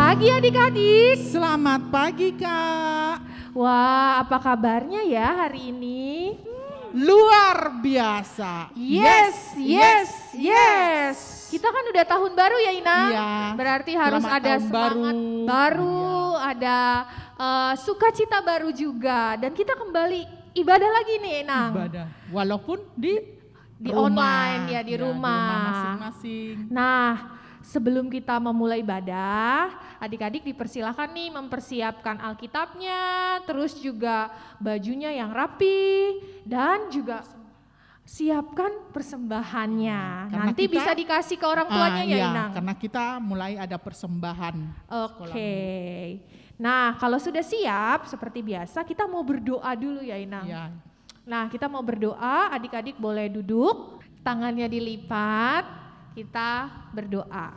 pagi adik-adik. Selamat pagi Kak. Wah, apa kabarnya ya hari ini? Luar biasa. Yes. Kita kan udah tahun baru ya Inang. Iya. Berarti harus Selamat ada tahun semangat baru, Iya. ada sukacita baru juga. Dan kita kembali ibadah lagi nih Inang. Ibadah. Walaupun di Di rumah. online ya, di Di rumah. rumah masing-masing. Nah, sebelum kita memulai ibadah, adik-adik dipersilakan nih mempersiapkan Alkitabnya, terus juga bajunya yang rapi, dan juga siapkan persembahannya. Karena Nanti kita- bisa dikasih ke orang tuanya ya Iya, Inang? karena kita mulai ada persembahan. Oke. Nah, kalau sudah siap, seperti biasa kita mau berdoa dulu ya Inang. Iya. Nah, kita mau berdoa, adik-adik boleh duduk, tangannya dilipat, kita berdoa.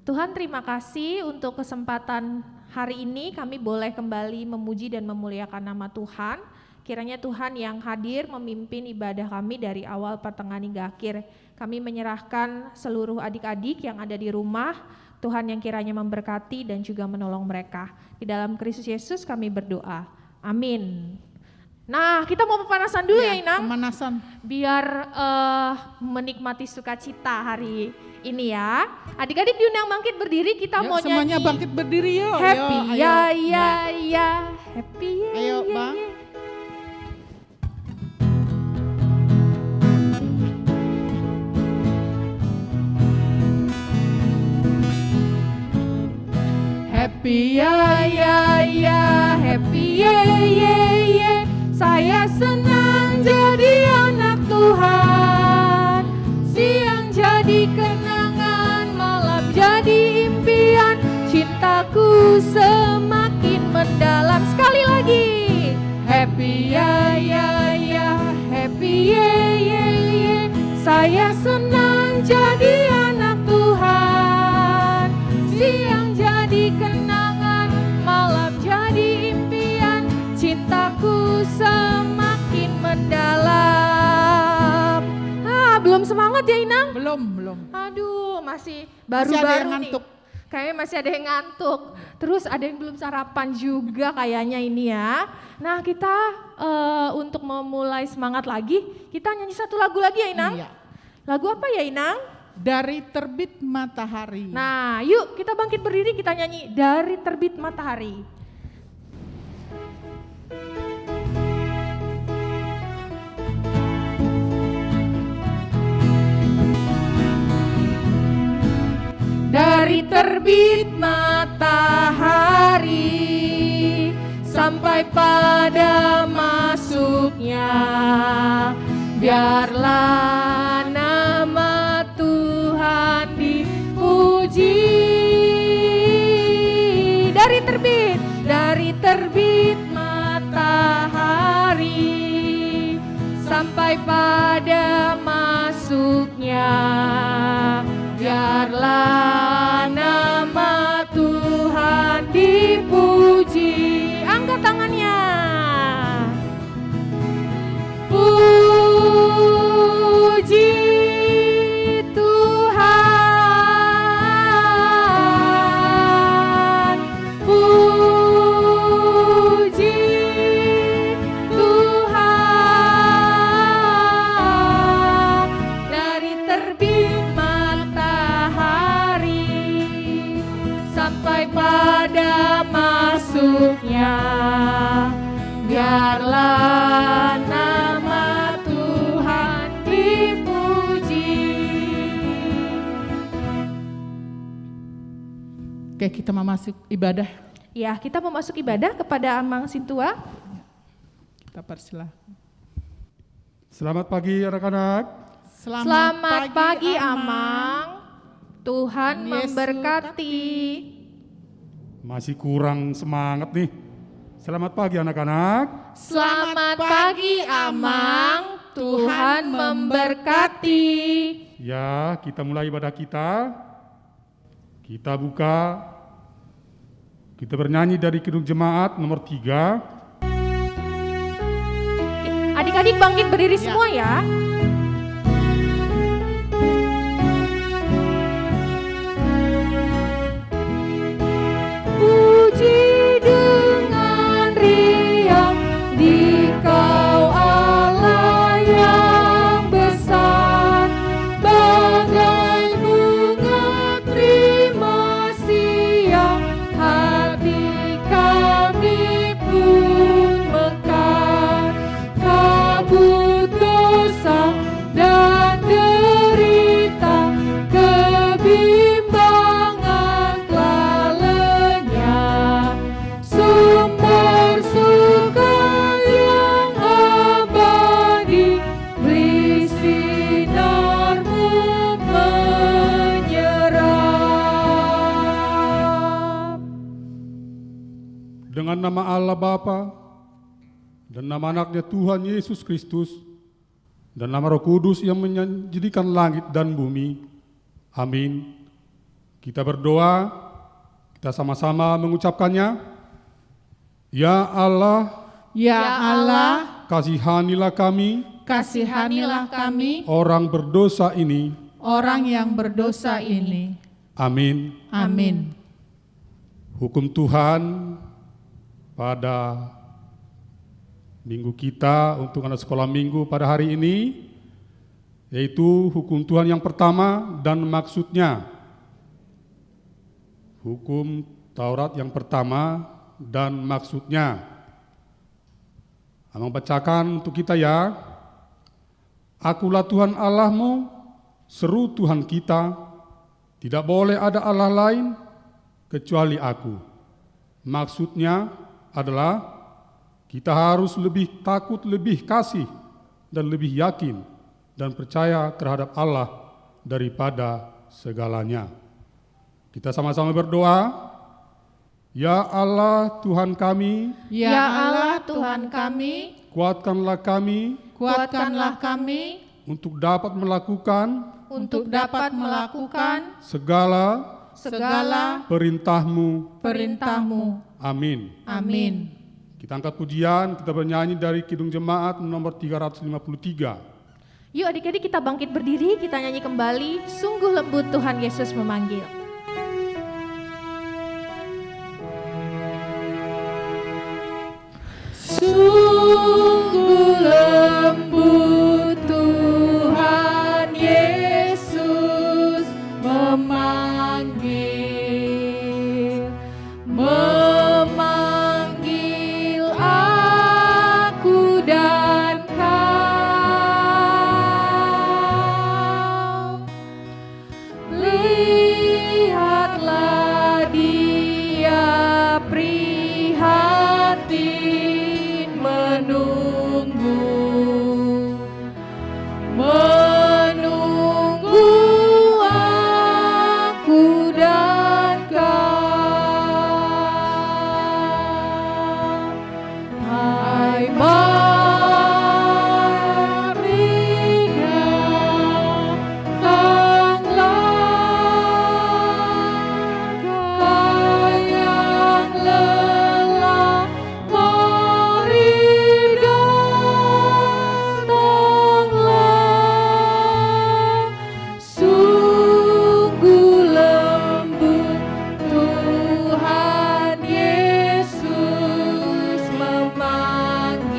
Tuhan, terima kasih untuk kesempatan hari ini kami boleh kembali memuji dan memuliakan nama Tuhan. Kiranya Tuhan yang hadir memimpin ibadah kami dari awal, pertengahan hingga akhir. Kami menyerahkan seluruh adik-adik yang ada di rumah, Tuhan yang kiranya memberkati dan juga menolong mereka. Di dalam Kristus Yesus kami berdoa. Amin. Nah, kita mau pemanasan dulu ya Inang, Pemanasan. biar menikmati sukacita hari ini ya. Adik-adik diundang bangkit berdiri, kita Yuk, mau semuanya nyanyi bangkit berdiri yuk. happy Yuk, ya ayo. ya ya, happy ya Ayo, ya, Bang. ya. Happy ya ya ya, happy ye ye ye. Saya senang jadi anak Tuhan. Siang jadi kenangan, malam jadi impian. Cintaku semakin mendalam. Sekali lagi. Happy ya ya ya, happy ye ye ye. Saya senang jadi anak Tuhan. Siang jadi kenangan, malam jadi impian. Cintaku semakin mendalam. Belum semangat ya Inang? Belum. Aduh, masih Masih ada baru-baru yang nih. ngantuk. Kayaknya masih ada yang ngantuk. Terus ada yang belum sarapan juga kayaknya ini ya. Nah, kita untuk memulai semangat lagi, kita nyanyi satu lagu lagi ya Inang? Iya. Lagu apa ya Inang? Dari terbit matahari. Nah, yuk kita bangkit berdiri, kita nyanyi Dari Terbit Matahari. Dari terbit matahari sampai pada masuknya, biarlah nama Tuhan dipuji. Dari terbit matahari sampai pada masuknya, biarlah nama Tuhan dipuji. Angkat tangannya. Puji Tuhan, puji Tuhan. Dari terbit matahari sampai pada masuknya, biarlah nama Tuhan dipuji. Oke, kita mau masuk ibadah. Ya, kita mau masuk ibadah kepada Amang Sintua. Kita persilahkan. Selamat pagi anak-anak. Selamat pagi Amang. Tuhan Yesus memberkati. Masih kurang semangat nih. Selamat pagi anak-anak. Selamat pagi Amang. Tuhan memberkati. Ya, kita mulai ibadah kita. Kita buka. Kita bernyanyi dari Kidung Jemaat nomor 3. Adik-adik bangkit berdiri semua ya. nama Allah Bapa dan nama anaknya Tuhan Yesus Kristus dan nama Roh Kudus yang menjadikan langit dan bumi. Amin. Kita berdoa, kita sama-sama mengucapkannya. Ya Allah, Ya Allah, kasihanilah kami, kasihanilah kami, orang berdosa ini. orang yang berdosa ini. Amin. Amin. Hukum Tuhan pada minggu kita untuk anak sekolah minggu pada hari ini, yaitu hukum Tuhan yang pertama dan maksudnya. Hukum Taurat yang pertama dan maksudnya. Abang bacakan untuk kita ya. Akulah Tuhan Allahmu, seru Tuhan kita, tidak boleh ada Allah lain kecuali aku. Maksudnya adalah kita harus lebih takut, lebih kasih, dan lebih yakin dan percaya terhadap Allah daripada segalanya. Kita sama-sama berdoa. Ya Allah Tuhan kami, Ya Allah Tuhan kami, kuatkanlah kami kuatkanlah kami untuk dapat melakukan untuk dapat melakukan segala perintah-Mu. perintah-Mu. Amin. Amin. Kita angkat pujian, kita bernyanyi dari Kidung Jemaat nomor 353. Yuk adik-adik kita bangkit berdiri, kita nyanyi kembali, sungguh lembut Tuhan Yesus memanggil. Sungguh lembut Tuhan Yesus memanggil, memanggil aku dan kau. Lihatlah Dia prihatin menunggu aku dan kau. Hai Maria, datanglah yang lelah, mari datanglah. Sungguh lembut Tuhan Yesus memanggil.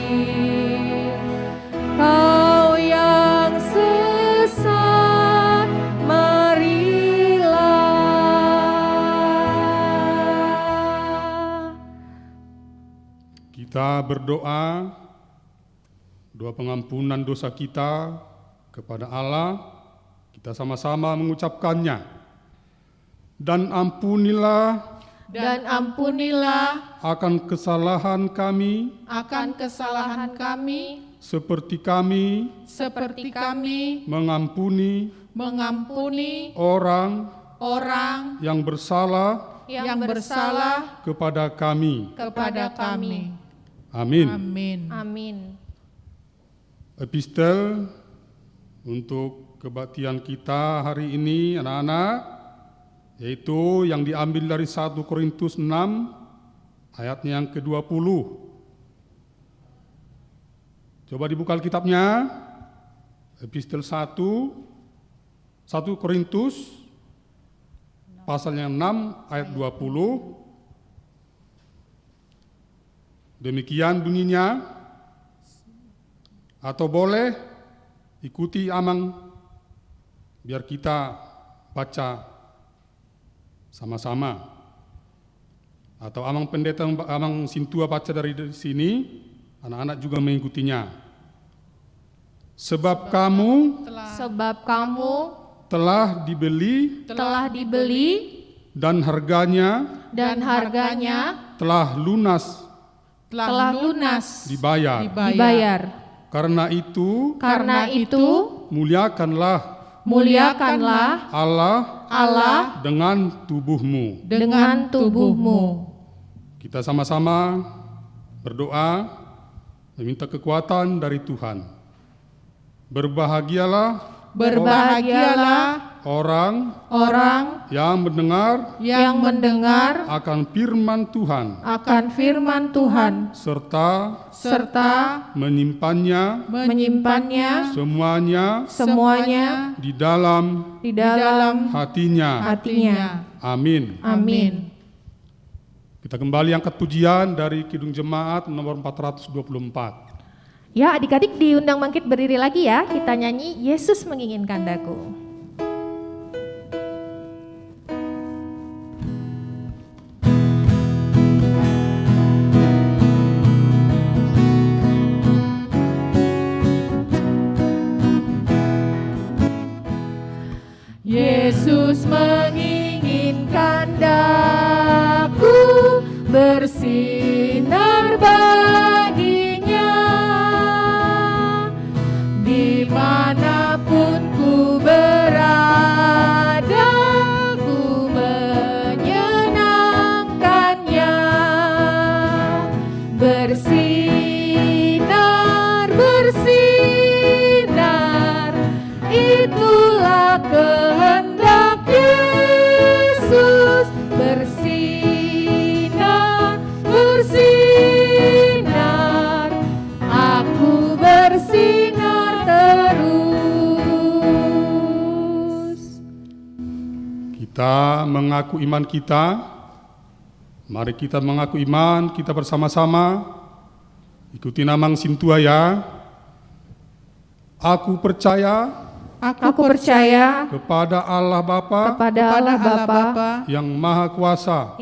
Kau yang sesat, marilah. Kita berdoa, doa pengampunan dosa kita kepada Allah. Kita sama-sama mengucapkannya. Dan ampunilah Dan ampunilah akan kesalahan kami akan kesalahan kami, seperti kami seperti kami mengampuni mengampuni orang orang yang bersalah yang bersalah kepada kami. kepada kami. Amin. Amin. Amin. Epistel untuk kebaktian kita hari ini anak-anak, yaitu yang diambil dari 1 Korintus 6 ayatnya yang ke-20. Coba dibuka Alkitabnya, Epistel 1 Korintus pasalnya 6 ayat 20. Demikian bunyinya, atau boleh ikuti Amang biar kita baca sama-sama. Atau Amang Pendeta, Amang Sintua baca dari sini, anak-anak juga mengikutinya. Sebab kamu Sebab kamu telah dibeli telah dibeli dan harganya dan harganya telah lunas telah lunas dibayar. dibayar. Karena itu Karena itu muliakanlah Kita sama-sama berdoa meminta kekuatan dari Tuhan. Berbahagialah orang yang mendengar akan firman Tuhan serta menyimpannya semuanya di dalam hatinya. Amin. Kita kembali angkat pujian dari Kidung Jemaat nomor 424. Ya, adik-adik diundang bangkit berdiri lagi ya. Kita nyanyi Yesus menginginkan daku. Yesus menginginkan daku bersinar baginya, dimanapun ku berada, ku menyenangkannya. Bersinar, bersinar, itulah kehendak Yesus. Bersinar, bersinar, aku bersinar terus. Kita mengaku iman kita. Mari kita mengaku iman kita bersama-sama. Ikuti namang Sintua ya. Aku percaya kepada Allah Bapa yang Maha Kuasa,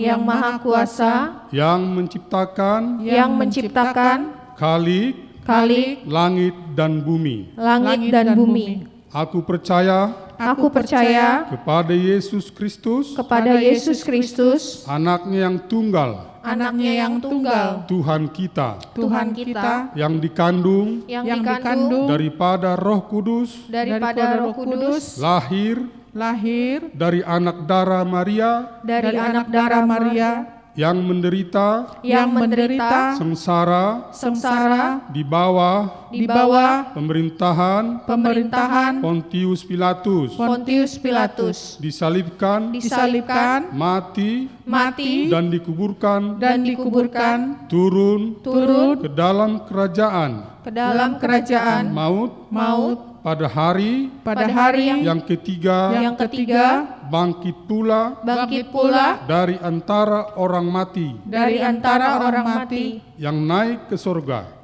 yang menciptakan Khalik langit dan bumi. Aku percaya kepada Yesus Kristus, anaknya yang tunggal, Tuhan kita, yang dikandung daripada Roh Kudus, lahir dari anak darah Maria, yang menderita sengsara di bawah pemerintahan Pontius Pilatus, disalibkan, mati dan dikuburkan, turun ke dalam kerajaan maut, pada hari yang ketiga bangkit pula dari antara orang mati, yang naik ke surga,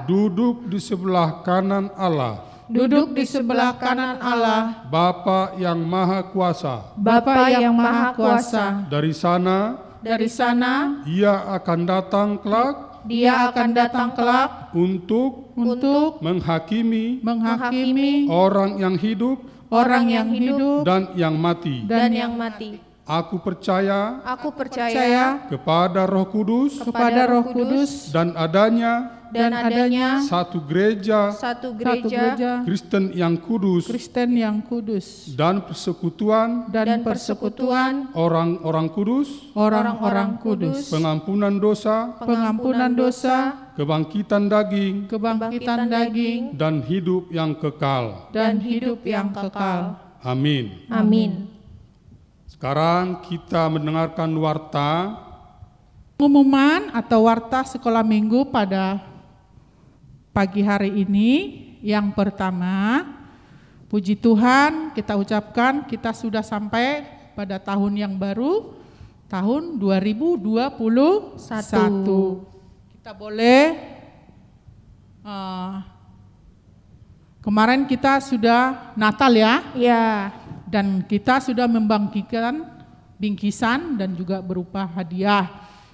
duduk di sebelah kanan Allah, Bapa yang Maha Kuasa. Dari sana Ia akan datang kelak untuk menghakimi orang yang hidup dan yang mati. Aku percaya kepada Roh Kudus, dan adanya satu gereja Kristen yang kudus, dan persekutuan orang-orang kudus, pengampunan dosa, kebangkitan daging, dan hidup yang kekal. Amin. Sekarang kita mendengarkan warta Pengumuman atau warta sekolah minggu pada pagi hari ini. Yang pertama, puji Tuhan kita ucapkan kita sudah sampai pada tahun yang baru, tahun 2021. Kita boleh, kemarin kita sudah Natal ya? Ya. Dan kita sudah membagikan bingkisan dan juga berupa hadiah.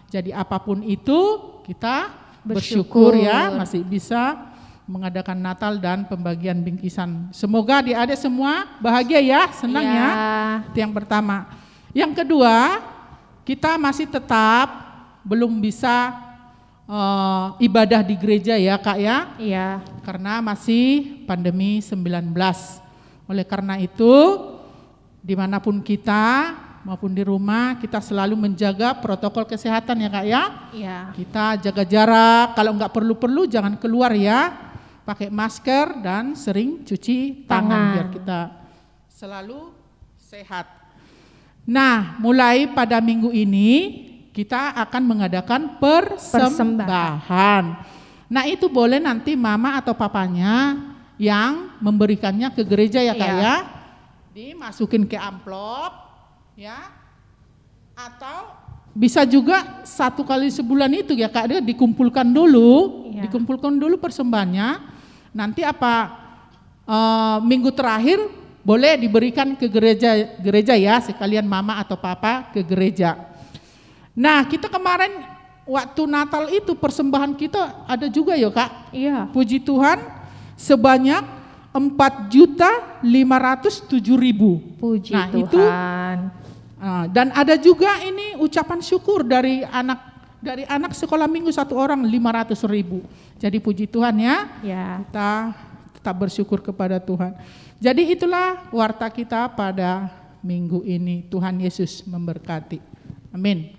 Jadi apapun itu kita bersyukur ya masih bisa mengadakan Natal dan pembagian bingkisan. Semoga adik-adik semua bahagia ya, senang ya. Itu yang pertama. Yang kedua, kita masih tetap belum bisa ibadah di gereja ya Kak ya. Iya. Karena masih pandemi 19. Oleh karena itu, dimanapun kita maupun di rumah kita selalu menjaga protokol kesehatan ya Kak ya. Iya. Kita jaga jarak, kalau nggak perlu-perlu jangan keluar ya. Pakai masker dan sering cuci tangan biar kita selalu sehat. Nah, mulai pada minggu ini kita akan mengadakan persembahan. Nah, itu boleh nanti mama atau papanya yang memberikannya ke gereja ya Kak ya. Dimasukin ke amplop ya. Atau bisa juga 1 kali sebulan itu ya Kak, dia dikumpulkan dulu, dikumpulkan dulu persembahannya. Nanti minggu terakhir boleh diberikan ke gereja ya, sekalian mama atau papa ke gereja. Nah, kita kemarin waktu Natal itu persembahan kita ada juga ya Kak. Iya. Puji Tuhan sebanyak 4.507.000. Puji nah, Tuhan. Itu, dan ada juga ini ucapan syukur dari anak sekolah minggu 1 orang 500.000. Jadi puji Tuhan ya. Kita tetap bersyukur kepada Tuhan. Jadi itulah warta kita pada minggu ini. Tuhan Yesus memberkati. Amin.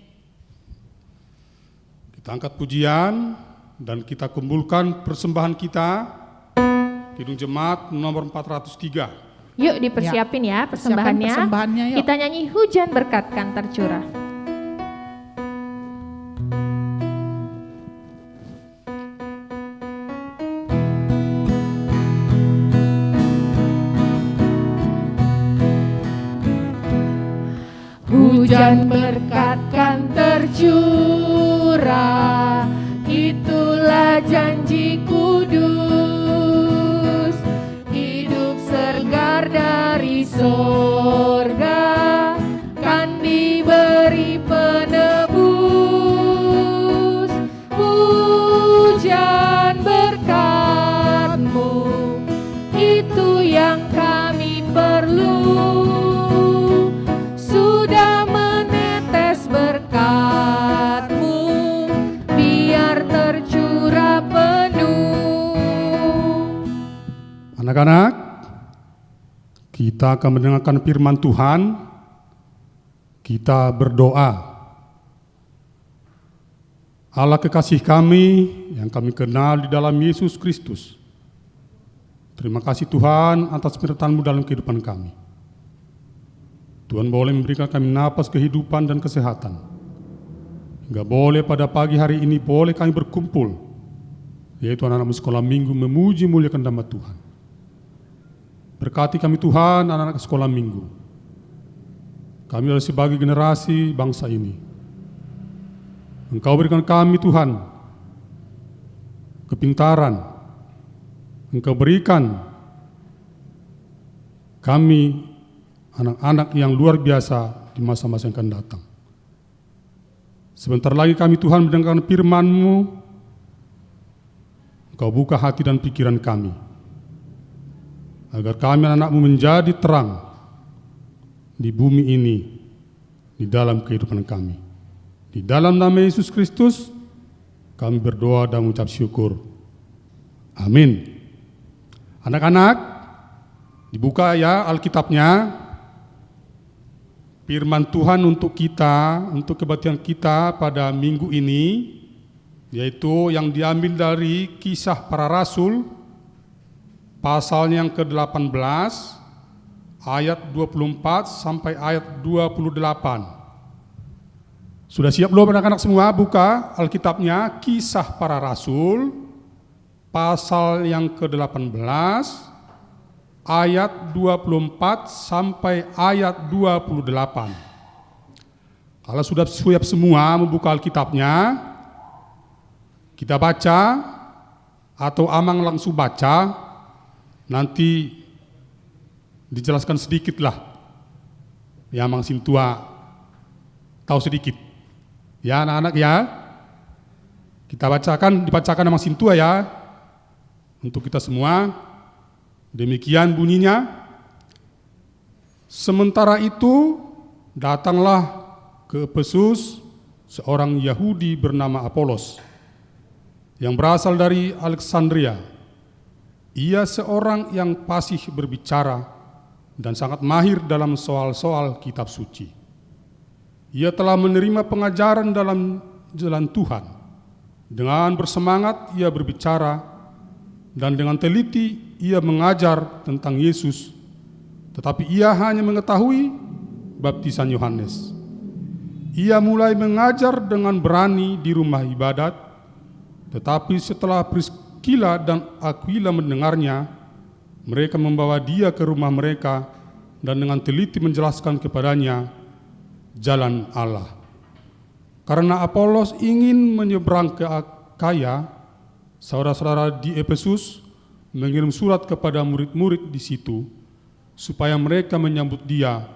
Kita angkat pujian dan kita kumpulkan persembahan kita. Kidung Jemaat nomor 403. Yuk dipersiapin ya persembahannya. Yuk. Kita nyanyi Hujan Berkat Kan Tercurah. Hujan berkat kan tercurah, itulah janji kudus. Hidup segar dari sorga kan diberi penebus. Hujan berkat-Mu itu yang kami perlu. Sudah menetes berkat-Mu, biar tercurah penuh. Anak-anak, kita akan mendengarkan firman Tuhan. Kita berdoa. Allah kekasih kami yang kami kenal di dalam Yesus Kristus. Terima kasih Tuhan atas firman-Mu dalam kehidupan kami. Tuhan boleh memberikan kami napas kehidupan dan kesehatan. Hingga boleh pada pagi hari ini boleh kami berkumpul, yaitu anak-anak sekolah minggu memuji muliakan nama Tuhan. Berkati kami Tuhan anak-anak sekolah minggu. Kami adalah sebagai generasi bangsa ini. Engkau berikan kami Tuhan kepintaran. Engkau berikan kami anak-anak yang luar biasa di masa-masa yang akan datang. Sebentar lagi kami Tuhan mendengarkan firman-Mu. Engkau buka hati dan pikiran kami, agar kami anak-anak-Mu menjadi terang di bumi ini, di dalam kehidupan kami. Di dalam nama Yesus Kristus, kami berdoa dan mengucap syukur. Amin. Anak-anak, dibuka ya Alkitabnya. Firman Tuhan untuk kita, untuk kebaktian kita pada minggu ini, yaitu yang diambil dari Kisah Para Rasul, pasal yang ke-18, ayat 24 sampai ayat 28. Sudah siap belum anak-anak semua? Buka Alkitabnya, Kisah Para Rasul, pasal yang ke-18, ayat 24 sampai ayat 28. Kalau sudah siap semua membuka Alkitabnya, kita baca atau Amang langsung baca, nanti dijelaskan sedikit lah. Ya Amang Sintua tahu sedikit. Ya anak-anak ya, kita dibacakan Amang Sintua ya, untuk kita semua. Demikian bunyinya. Sementara itu datanglah ke Efesus seorang Yahudi bernama Apolos yang berasal dari Alexandria. Ia seorang yang fasih berbicara dan sangat mahir dalam soal-soal kitab suci. Ia telah menerima pengajaran dalam jalan Tuhan. Dengan bersemangat ia berbicara, dan dengan teliti ia mengajar tentang Yesus. Tetapi ia hanya mengetahui baptisan Yohanes. Ia mulai mengajar dengan berani di rumah ibadat, tetapi setelah Priskila dan Aquila mendengarnya, mereka membawa dia ke rumah mereka dan dengan teliti menjelaskan kepadanya jalan Allah. Karena Apolos ingin menyeberang ke Akaya, saudara-saudara di Efesus mengirim surat kepada murid-murid di situ supaya mereka menyambut dia.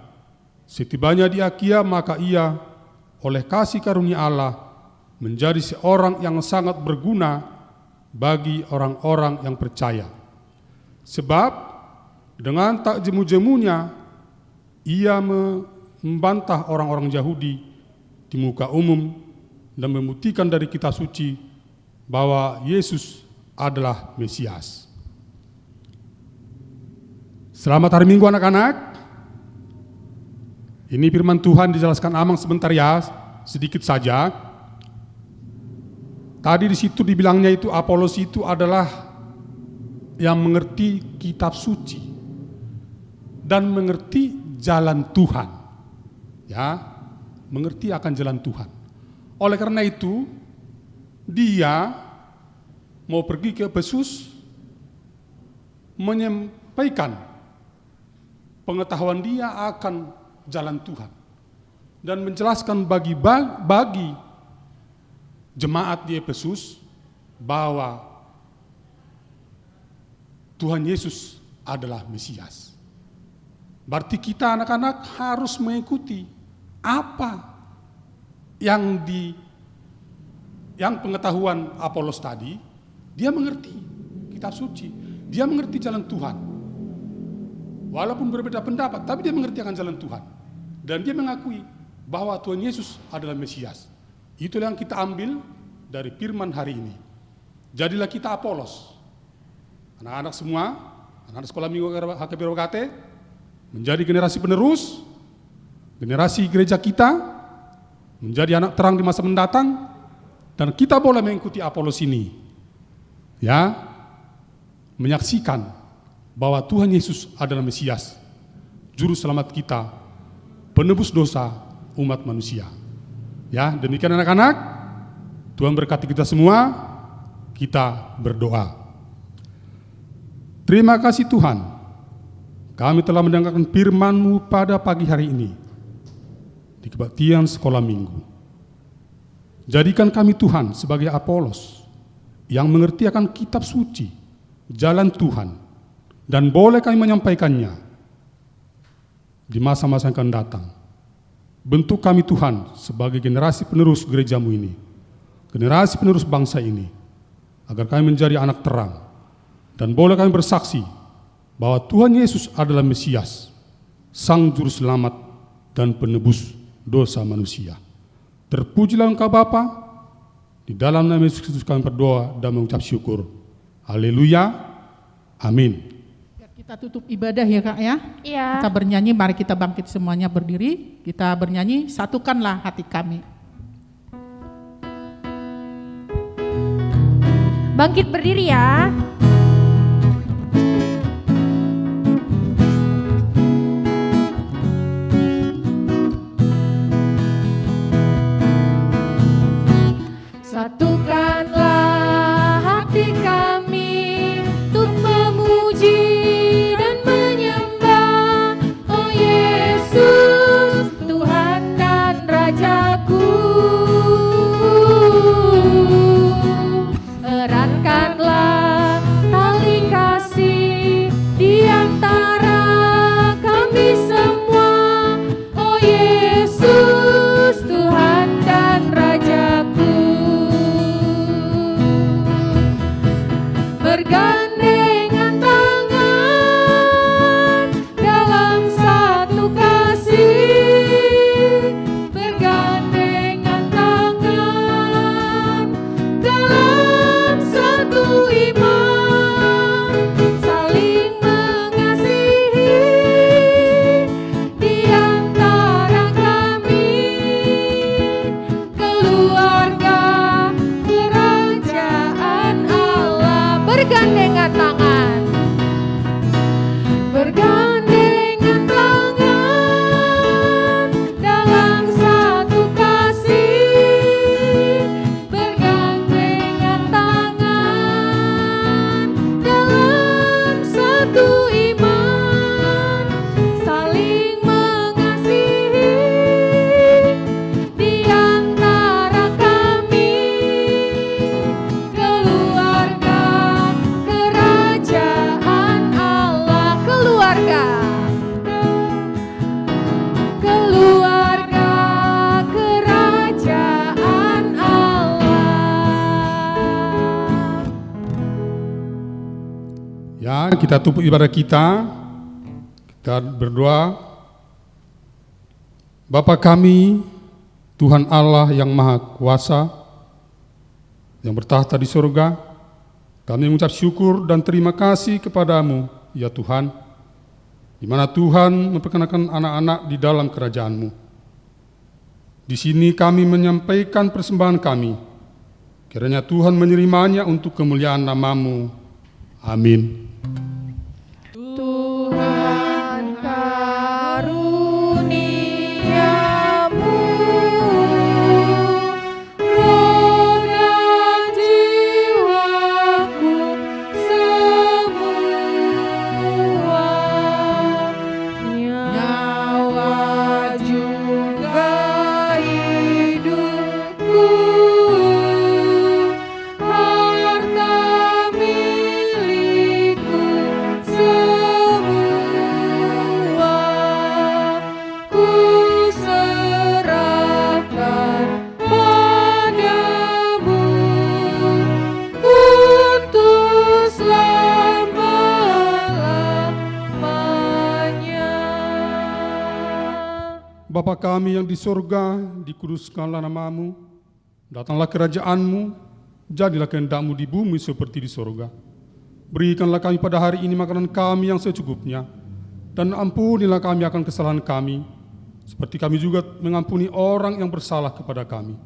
Setibanya di Akia, maka ia oleh kasih karunia Allah menjadi seorang yang sangat berguna bagi orang-orang yang percaya. Sebab dengan tak jemu-jemunya ia membantah orang-orang Yahudi di muka umum dan membuktikan dari kitab suci bahwa Yesus adalah Mesias. Selamat hari Minggu anak-anak. Ini firman Tuhan dijelaskan Amang sebentar ya, sedikit saja. Tadi di situ dibilangnya itu Apolos itu adalah yang mengerti kitab suci dan mengerti jalan Tuhan. Ya, mengerti akan jalan Tuhan. Oleh karena itu, dia mau pergi ke Efesus menyampaikan pengetahuan dia akan jalan Tuhan dan menjelaskan bagi jemaat di Efesus bahwa Tuhan Yesus adalah Mesias. Berarti kita anak-anak harus mengikuti apa yang pengetahuan Apolos tadi. Dia mengerti kitab suci, dia mengerti jalan Tuhan. Walaupun berbeda pendapat, tapi dia mengerti akan jalan Tuhan. Dan dia mengakui bahwa Tuhan Yesus adalah Mesias. Itulah yang kita ambil dari firman hari ini. Jadilah kita Apolos. Anak-anak semua, anak-anak sekolah minggu HKP Rogate, menjadi generasi penerus, generasi gereja kita, menjadi anak terang di masa mendatang, dan kita boleh mengikuti Apolos ini. Ya, menyaksikan bahwa Tuhan Yesus adalah Mesias, juru selamat kita, penebus dosa umat manusia. Ya, demikian anak-anak, Tuhan berkati kita semua, kita berdoa. Terima kasih Tuhan, kami telah mendengarkan firman-Mu pada pagi hari ini di kebaktian sekolah minggu. Jadikan kami Tuhan sebagai Apolos yang mengerti akan kitab suci, jalan Tuhan, dan boleh kami menyampaikannya di masa-masa yang akan datang. Bentuk kami Tuhan sebagai generasi penerus gereja-Mu ini, generasi penerus bangsa ini, agar kami menjadi anak terang. Dan boleh kami bersaksi bahwa Tuhan Yesus adalah Mesias, Sang Juru Selamat dan penebus dosa manusia. Terpujilah Engkau Bapa, di dalam nama Yesus Kristus kami berdoa dan mengucap syukur. Haleluya, amin. Kita tutup ibadah ya Kak ya. Iya. Kita bernyanyi, mari kita bangkit semuanya berdiri. Kita bernyanyi, satukanlah hati kami. Bangkit berdiri ya. Satukanlah hati kami untuk memuji dan menyembah, oh Yesus, Tuhan dan Rajaku. Eratkanlah kita tutup ibadah kita berdoa. Bapa kami, Tuhan Allah yang Maha Kuasa, yang bertahta di surga, kami mengucap syukur dan terima kasih kepadamu, ya Tuhan, di mana Tuhan memperkenalkan anak-anak di dalam kerajaan-Mu. Di sini kami menyampaikan persembahan kami, kiranya Tuhan menerimanya untuk kemuliaan nama-Mu. Amin. Tuhan karuniamu, roh dan jiwaku semua, nyawa juga hidupku, harta milikku semua, ku serahkan padamu untuk selama-lamanya. Bapa kami yang di surga, dikuduskanlah nama-Mu, datanglah kerajaan-Mu, jadilah kehendak-Mu di bumi seperti di surga. Berikanlah kami pada hari ini makanan kami yang secukupnya, dan ampunilah kami akan kesalahan kami, seperti kami juga mengampuni orang yang bersalah kepada kami.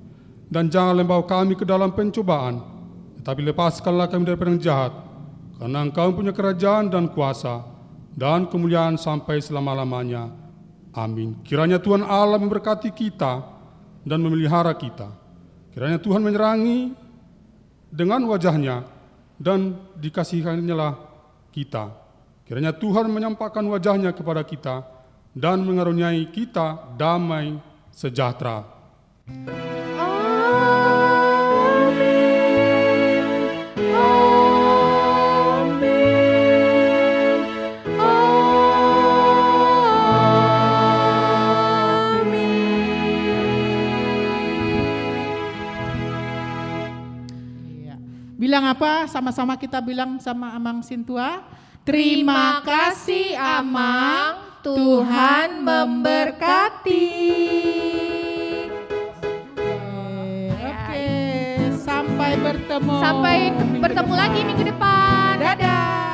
Dan janganlah membawa kami ke dalam pencobaan, tetapi lepaskanlah kami daripada yang jahat, karena Engkau punya kerajaan dan kuasa, dan kemuliaan sampai selama-lamanya. Amin. Kiranya Tuhan Allah memberkati kita dan memelihara kita. Kiranya Tuhan menyerangi dengan wajahnya dan dikasihannya kita. Kiranya Tuhan menyampaikan wajahnya kepada kita dan mengaruniai kita damai sejahtera. Iya. Bilang apa? Sama-sama kita bilang sama Amang Sintua. Terima kasih Amang, Tuhan memberkati. Oke, sampai bertemu. Sampai bertemu lagi minggu depan. Dadah.